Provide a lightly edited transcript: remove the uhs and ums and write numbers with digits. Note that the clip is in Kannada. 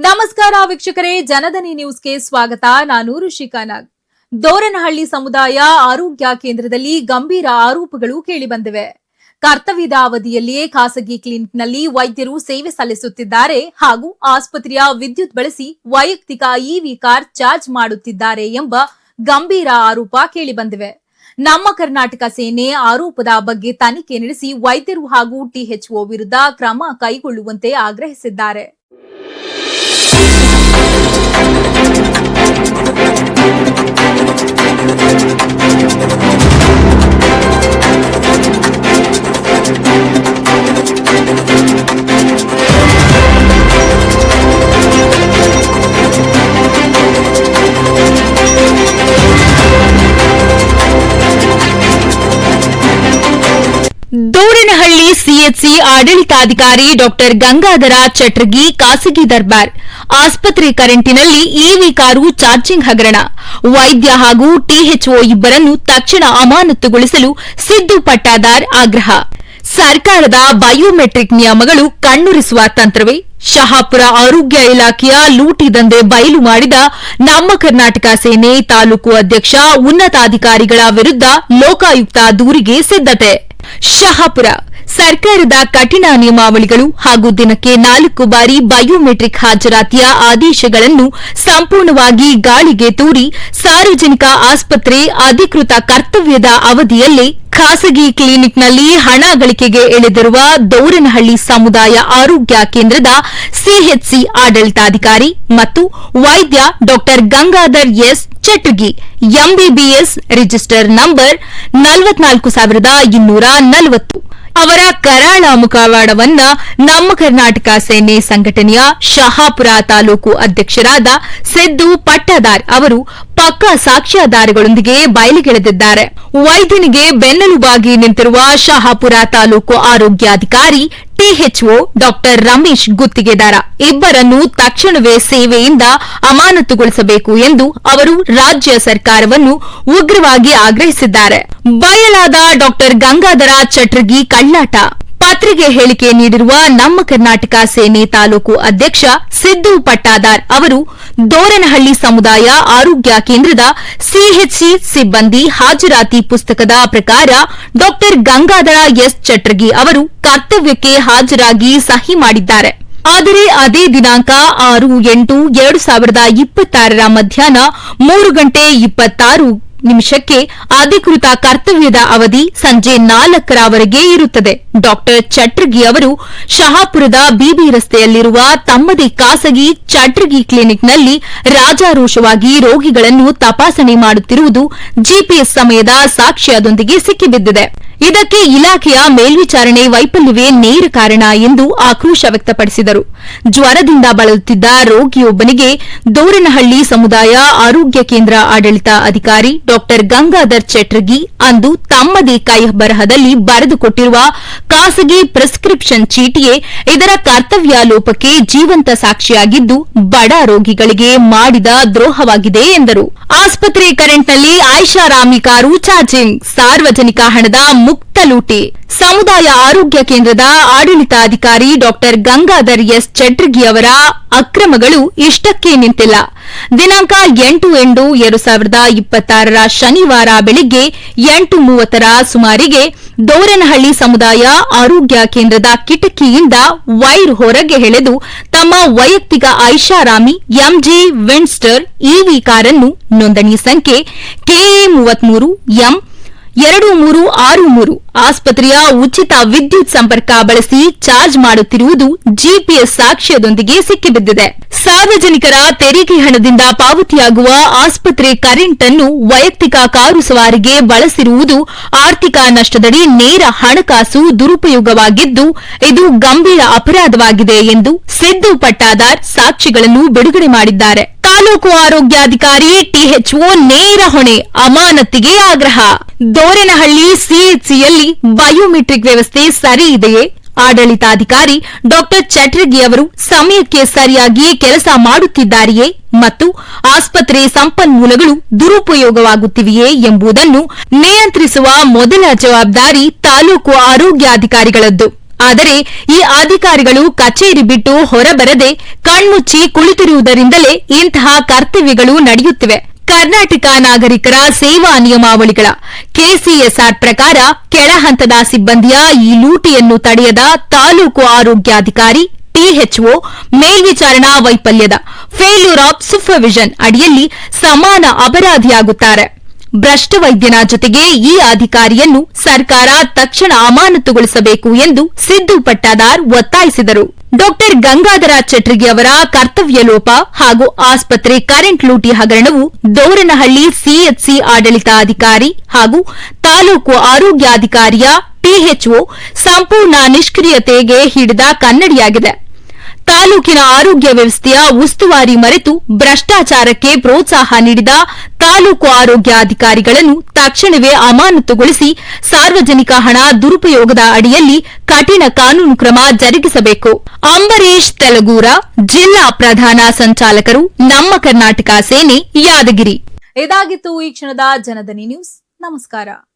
ನಮಸ್ಕಾರ ವೀಕ್ಷಕರೇ, ಜನಧನಿ ನ್ಯೂಸ್ಗೆ ಸ್ವಾಗತ. ನಾನು ಋಷಿಕಾ ನಾಗ್. ದೋರನಹಳ್ಳಿ ಸಮುದಾಯ ಆರೋಗ್ಯ ಕೇಂದ್ರದಲ್ಲಿ ಗಂಭೀರ ಆರೋಪಗಳು ಕೇಳಿಬಂದಿವೆ. ಕರ್ತವ್ಯದ ಅವಧಿಯಲ್ಲಿಯೇ ಖಾಸಗಿ ಕ್ಲಿನಿಕ್ನಲ್ಲಿ ವೈದ್ಯರು ಸೇವೆ ಸಲ್ಲಿಸುತ್ತಿದ್ದಾರೆ ಹಾಗೂ ಆಸ್ಪತ್ರೆಯ ವಿದ್ಯುತ್ ಬಳಸಿ ವೈಯಕ್ತಿಕ ಇವಿ ಕಾರ್ ಚಾರ್ಜ್ ಮಾಡುತ್ತಿದ್ದಾರೆ ಎಂಬ ಗಂಭೀರ ಆರೋಪ ಕೇಳಿಬಂದಿವೆ. ನಮ್ಮ ಕರ್ನಾಟಕ ಸೇನೆ ಆರೋಪದ ಬಗ್ಗೆ ತನಿಖೆ ನಡೆಸಿ ವೈದ್ಯರು ಹಾಗೂ ಟಿಎಚ್ಒ ವಿರುದ್ಧ ಕ್ರಮ ಕೈಗೊಳ್ಳುವಂತೆ ಆಗ್ರಹಿಸಿದ್ದಾರೆ. ದೋರನಹಳ್ಳಿ ಸಿಎಚ್ಸಿ ಆಡಳಿತಾಧಿಕಾರಿ ಡಾಕ್ಟರ್ ಗಂಗಾಧರ ಚಟ್ರಗಿ ಖಾಸಗಿ ದರ್ಬಾರ್ ಆಸ್ಪತ್ರೆ ಕರೆಂಟಿನಲ್ಲಿ ಇವಿ ಕಾರು ಚಾರ್ಜಿಂಗ್ ಹಗರಣ. ವೈದ್ಯ ಹಾಗೂ ಟಿಎಚ್ಒ ಇಬ್ಬರನ್ನು ತಕ್ಷಣ ಅಮಾನತುಗೊಳಿಸಲು ಸಿದ್ದು ಪಟ್ಟಾದಾರ್ ಆಗ್ರಹ. ಸರ್ಕಾರದ ಬಯೋಮೆಟ್ರಿಕ್ ನಿಯಮಗಳು ಕಣ್ಣುರಿಸುವ ತಂತ್ರವೇ? ಶಹಾಪುರ ಆರೋಗ್ಯ ಇಲಾಖೆಯ ಲೂಟಿ ದಂಧೆ ಬಯಲು ಮಾಡಿದ ನಮ್ಮ ಕರ್ನಾಟಕ ಸೇನೆ ತಾಲೂಕು ಅಧ್ಯಕ್ಷ ಉನ್ನತಾಧಿಕಾರಿಗಳ ವಿರುದ್ಧ ಲೋಕಾಯುಕ್ತ ದೂರಿಗೆ ಸಿದ್ಧತೆ. ಶಹಾಪುರ ಸರ್ಕಾರದ ಕಠಿಣ ನಿಯಮಾವಳಿಗಳು ಹಾಗೂ ದಿನಕ್ಕೆ 4 ಬಾರಿ ಬಯೋಮೆಟ್ರಿಕ್ ಹಾಜರಾತಿಯ ಆದೇಶಗಳನ್ನು ಸಂಪೂರ್ಣವಾಗಿ ಗಾಳಿಗೆ ತೂರಿ ಸಾರ್ವಜನಿಕ ಆಸ್ಪತ್ರೆ ಅಧಿಕೃತ ಕರ್ತವ್ಯದ ಅವಧಿಯಲ್ಲೇ ಖಾಸಗಿ ಕ್ಲಿನಿಕ್ನಲ್ಲಿ ಹಣ ಗಳಿಕೆಗೆ ಇಳಿದಿರುವ ದೋರನಹಳ್ಳಿ ಸಮುದಾಯ ಆರೋಗ್ಯ ಕೇಂದ್ರದ ಸಿಎಚ್ಸಿ ಆಡಳಿತಾಧಿಕಾರಿ ಮತ್ತು ವೈದ್ಯ doctor Gangadhar S Chatragi MBBS register number 44240 ಅವರ ಕರಾಳ ಮುಖವಾಡವನ್ನ ನಮ್ಮ ಕರ್ನಾಟಕ ಸೇನೆ ಸಂಘಟನೆಯ ಶಹಾಪುರ ತಾಲೂಕು ಅಧ್ಯಕ್ಷರಾದ ಸಿದ್ದು ಪಟ್ಟಾದಾರ್ ಅವರು ಪಕ್ಕಾ ಸಾಕ್ಷ್ಯಾಧಾರಗಳೊಂದಿಗೆ ಬಯಲಿಗೆಳೆದಿದ್ದಾರೆ. ವೈದ್ಯನಿಗೆ ಬೆನ್ನೆಲುಬಾಗಿ ನಿಂತಿರುವ ಶಹಾಪುರ ತಾಲೂಕು ಆರೋಗ್ಯಾಧಿಕಾರಿ ಟಿಎಚ್ಒ ಡಾಕ್ಟರ್ ರಮೇಶ್ ಗುತ್ತಿಗೆದಾರ ಇಬ್ಬರನ್ನು ತಕ್ಷಣವೇ ಸೇವೆಯಿಂದ ಅಮಾನತುಗೊಳಿಸಬೇಕು ಎಂದು ಅವರು ರಾಜ್ಯ ಸರ್ಕಾರವನ್ನು ಉಗ್ರವಾಗಿ ಆಗ್ರಹಿಸಿದ್ದಾರೆ. ಬಯಲಾದ ಡಾಕ್ಟರ್ ಗಂಗಾಧರ ಚಟ್ರಗಿ ಕಳ್ಳಾಟ. ಪತ್ರಿಕೆ ಹೇಳಿಕೆ ನೀಡಿರುವ ನಮ್ಮ ಕರ್ನಾಟಕ ಸೇನೆ ತಾಲೂಕು ಅಧ್ಯಕ್ಷ ಸಿದ್ದು ಪಟ್ಟಾದಾರ್ ಅವರು ದೋರನಹಳ್ಳಿ ಸಮುದಾಯ ಆರೋಗ್ಯ ಕೇಂದ್ರದ ಸಿಎಚ್ಸಿ ಸಿಬ್ಬಂದಿ ಹಾಜರಾತಿ ಪುಸ್ತಕದ ಪ್ರಕಾರ ಡಾಕ್ಟರ್ ಗಂಗಾಧರ ಎಸ್ ಚಟ್ರಗಿ ಅವರು ಕರ್ತವ್ಯಕ್ಕೆ ಹಾಜರಾಗಿ ಸಹಿ ಮಾಡಿದ್ದಾರೆ. ಆದರೆ ಅದೇ ದಿನಾಂಕ 6/8/2026 ಮಧ್ಯಾಹ್ನ 3:26 ಅಧಿಕೃತ ಕರ್ತವ್ಯದ ಅವಧಿ ಸಂಜೆ 4ರವರೆಗೆ ಇರುತ್ತದೆ. ಡಾಕ್ಟರ್ ಚಟ್ರಗಿ ಅವರು ಶಹಾಪುರದ ಬಿಬಿ ರಸ್ತೆಯಲ್ಲಿರುವ ತಮ್ಮದೇ ಖಾಸಗಿ ಚಟ್ರಗಿ ಕ್ಲಿನಿಕ್ನಲ್ಲಿ ರಾಜಾರೋಷವಾಗಿ ರೋಗಿಗಳನ್ನು ತಪಾಸಣೆ ಮಾಡುತ್ತಿರುವುದು ಜಿಪಿಎಸ್ ಸಮಯದ ಸಾಕ್ಷ್ಯದೊಂದಿಗೆ ಸಿಕ್ಕಿಬಿದ್ದಿದೆ. ಇದಕ್ಕೆ ಇಲಾಖೆಯ ಮೇಲ್ವಿಚಾರಣೆ ವೈಫಲ್ಯವೇ ನೇರ ಕಾರಣ ಎಂದು ಆಕ್ರೋಶ ವ್ಯಕ್ತಪಡಿಸಿದರು. ಜ್ವರದಿಂದ ಬಳಲುತ್ತಿದ್ದ ರೋಗಿಯೊಬ್ಬನಿಗೆ ದೋರನಹಳ್ಳಿ ಸಮುದಾಯ ಆರೋಗ್ಯ ಕೇಂದ್ರ ಆಡಳಿತ ಅಧಿಕಾರಿ ಡಾಕ್ಟರ್ ಗಂಗಾಧರ್ ಚಟ್ರಗಿ ಅಂದು ತಮ್ಮದೇ ಕೈ ಬರಹದಲ್ಲಿ ಬರೆದುಕೊಟ್ಟಿರುವ ಖಾಸಗಿ ಪ್ರಿಸ್ಕ್ರಿಪ್ಷನ್ ಚೀಟಿಯೇ ಇದರ ಕರ್ತವ್ಯ ಲೋಪಕ್ಕೆ ಜೀವಂತ ಸಾಕ್ಷಿಯಾಗಿದ್ದು ಬಡ ರೋಗಿಗಳಿಗೆ ಮಾಡಿದ ದ್ರೋಹವಾಗಿದೆ ಎಂದರು. ಆಸ್ಪತ್ರೆ ಕರೆಂಟ್ನಲ್ಲಿ ಐಷಾರಾಮಿ ಕಾರು ಚಾರ್ಜಿಂಗ್, ಸಾರ್ವಜನಿಕ ಹಣದ ಮುಕ್ತ ಲೂಟಿ. ಸಮುದಾಯ ಆರೋಗ್ಯ ಕೇಂದ್ರದ ಆಡಳಿತಾಧಿಕಾರಿ ಡಾಕ್ಟರ್ ಗಂಗಾಧರ್ ಎಸ್ ಚಟ್ರಗಿ ಅವರ ಅಕ್ರಮಗಳು ಇಷ್ಟಕ್ಕೆ ನಿಂತಿಲ್ಲ. ದಿನಾಂಕ 8/8/2026 ಶನಿವಾರ ಬೆಳಿಗ್ಗೆ 8:30 ಸುಮಾರಿಗೆ ದೋರನಹಳ್ಳಿ ಸಮುದಾಯ ಆರೋಗ್ಯ ಕೇಂದ್ರದ ಕಿಟಕಿಯಿಂದ ವೈರ್ ಹೊರಗೆ ಎಳೆದು ತಮ್ಮ ವೈಯಕ್ತಿಕ ಐಷಾರಾಮಿ ಎಂಜಿ ವಿನ್ಸ್ಟರ್ ಇವಿ ಕಾರನ್ನು ನೋಂದಣಿ ಸಂಖ್ಯೆ KA33M 2363 ಆಸ್ಪತ್ರೆಯ ಉಚಿತ ವಿದ್ಯುತ್ ಸಂಪರ್ಕ ಬಳಸಿ ಚಾರ್ಜ್ ಮಾಡುತ್ತಿರುವುದು ಜಿಪಿಎಸ್ ಸಾಕ್ಷ್ಯದೊಂದಿಗೆ ಸಿಕ್ಕಿಬಿದ್ದಿದೆ. ಸಾರ್ವಜನಿಕರ ತೆರಿಗೆ ಹಣದಿಂದ ಪಾವತಿಯಾಗುವ ಆಸ್ಪತ್ರೆ ಕರೆಂಟ್ ಅನ್ನು ವೈಯಕ್ತಿಕ ಕಾರು ಸವಾರಿಗೆ ಬಳಸಿರುವುದು ಆರ್ಥಿಕ ನಷ್ಟದಡಿ ನೇರ ಹಣಕಾಸು ದುರುಪಯೋಗವಾಗಿದ್ದು ಇದು ಗಂಭೀರ ಅಪರಾಧವಾಗಿದೆ ಎಂದು ಸಿದ್ದು ಪಟ್ಟಾದಾರ್ ಸಾಕ್ಷಿಗಳನ್ನು ಬಿಡುಗಡೆ ಮಾಡಿದ್ದಾರೆ. ತಾಲೂಕು ಆರೋಗ್ಯಾಧಿಕಾರಿ ಟಿಎಚ್ಒ ನೇರ ಹೊಣೆ, ಅಮಾನತಿಗೆ ಆಗ್ರಹ. ದೋರನಹಳ್ಳಿ ಸಿಎಚ್ಸಿಯಲ್ಲಿ ಬಯೋಮೆಟ್ರಿಕ್ ವ್ಯವಸ್ಥೆ ಸರಿ ಇದೆಯೇ? ಆಡಳಿತಾಧಿಕಾರಿ ಡಾಕ್ಟರ್ ಚಟ್ರಗಿ ಅವರು ಸಮಯಕ್ಕೆ ಸರಿಯಾಗಿ ಕೆಲಸ ಮಾಡುತ್ತಿದ್ದಾರೆಯೇ ಮತ್ತು ಆಸ್ಪತ್ರೆ ಸಂಪನ್ಮೂಲಗಳು ದುರುಪಯೋಗವಾಗುತ್ತಿವೆಯೇ ಎಂಬುದನ್ನು ನಿಯಂತ್ರಿಸುವ ಮೊದಲ ಜವಾಬ್ದಾರಿ ತಾಲೂಕು ಆರೋಗ್ಯಾಧಿಕಾರಿಗಳದ್ದು. ಆದರೆ ಈ ಅಧಿಕಾರಿಗಳು ಕಚೇರಿ ಬಿಟ್ಟು ಹೊರಬರದೆ ಕಣ್ಮುಚ್ಚಿ ಕುಳಿತಿರುವುದರಿಂದಲೇ ಇಂತಹ ಕರ್ತವ್ಯಗಳು ನಡೆಯುತ್ತಿವೆ. ಕರ್ನಾಟಕ ನಾಗರಿಕರ ಸೇವಾ ನಿಯಮಾವಳಿಗಳ ಕೆಸಿಎಸ್ಆರ್ ಪ್ರಕಾರ ಕೆಳ ಹಂತದ ಸಿಬ್ಬಂದಿಯ ಈ ಲೂಟಿಯನ್ನು ತಡೆಯದ ತಾಲೂಕು ಆರೋಗ್ಯಾಧಿಕಾರಿ ಟಿಎಚ್ಒ ಮೇಲ್ವಿಚಾರಣಾ ವೈಫಲ್ಯದ ಫೇಲ್ಯೂರ್ ಆಫ್ ಸೂಪರ್ವಿಷನ್ ಅಡಿಯಲ್ಲಿ ಸಮಾನ ಅಪರಾಧಿಯಾಗುತ್ತಾರೆ. ಭ್ರಷ್ಟ ವೈದ್ಯನ ಜೊತೆಗೆ ಈ ಅಧಿಕಾರಿಯನ್ನು ಸರ್ಕಾರ ತಕ್ಷಣ ಅಮಾನತುಗೊಳಿಸಬೇಕು ಎಂದು ಸಿದ್ದು ಪಟ್ಟಾದಾರ್ ಒತ್ತಾಯಿಸಿದರು. ಡಾಕ್ಟರ್ ಗಂಗಾಧರ ಚಟ್ರಿಗಿ ಅವರ ಕರ್ತವ್ಯ ಲೋಪ ಹಾಗೂ ಆಸ್ಪತ್ರೆ ಕರೆಂಟ್ ಲೂಟಿ ಹಗರಣವು ದೋರನಹಳ್ಳಿ ಸಿಎಚ್ಸಿ ಆಡಳಿತಾಧಿಕಾರಿ ಹಾಗೂ ತಾಲೂಕು ಆರೋಗ್ಯಾಧಿಕಾರಿಯ ಟಿಎಚ್ಒ ಸಂಪೂರ್ಣ ನಿಷ್ಕ್ರಿಯತೆಗೆ ಹಿಡಿದ ಕನ್ನಡಿಯಾಗಿದೆ. ತಾಲೂಕಿನ ಆರೋಗ್ಯ ವ್ಯವಸ್ಥೆಯ ಉಸ್ತುವಾರಿ ಮರೆತು ಭ್ರಷ್ಟಾಚಾರಕ್ಕೆ ಪ್ರೋತ್ಸಾಹ ನೀಡಿದ ತಾಲೂಕು ಆರೋಗ್ಯಾಧಿಕಾರಿಗಳನ್ನು ತಕ್ಷಣವೇ ಅಮಾನತುಗೊಳಿಸಿ ಸಾರ್ವಜನಿಕ ಹಣ ದುರುಪಯೋಗದ ಅಡಿಯಲ್ಲಿ ಕಠಿಣ ಕಾನೂನು ಕ್ರಮ ಜರುಗಿಸಬೇಕು. ಅಂಬರೀಶ್ ತೆಲಗೂರ, ಜಿಲ್ಲಾ ಪ್ರಧಾನ ಸಂಚಾಲಕರು, ನಮ್ಮ ಕರ್ನಾಟಕ ಸೇನೆ, ಯಾದಗಿರಿ. ಇದಾಗಿತ್ತು ಈ ಕ್ಷಣದ ಜನದನಿ ನ್ಯೂಸ್. ನಮಸ್ಕಾರ.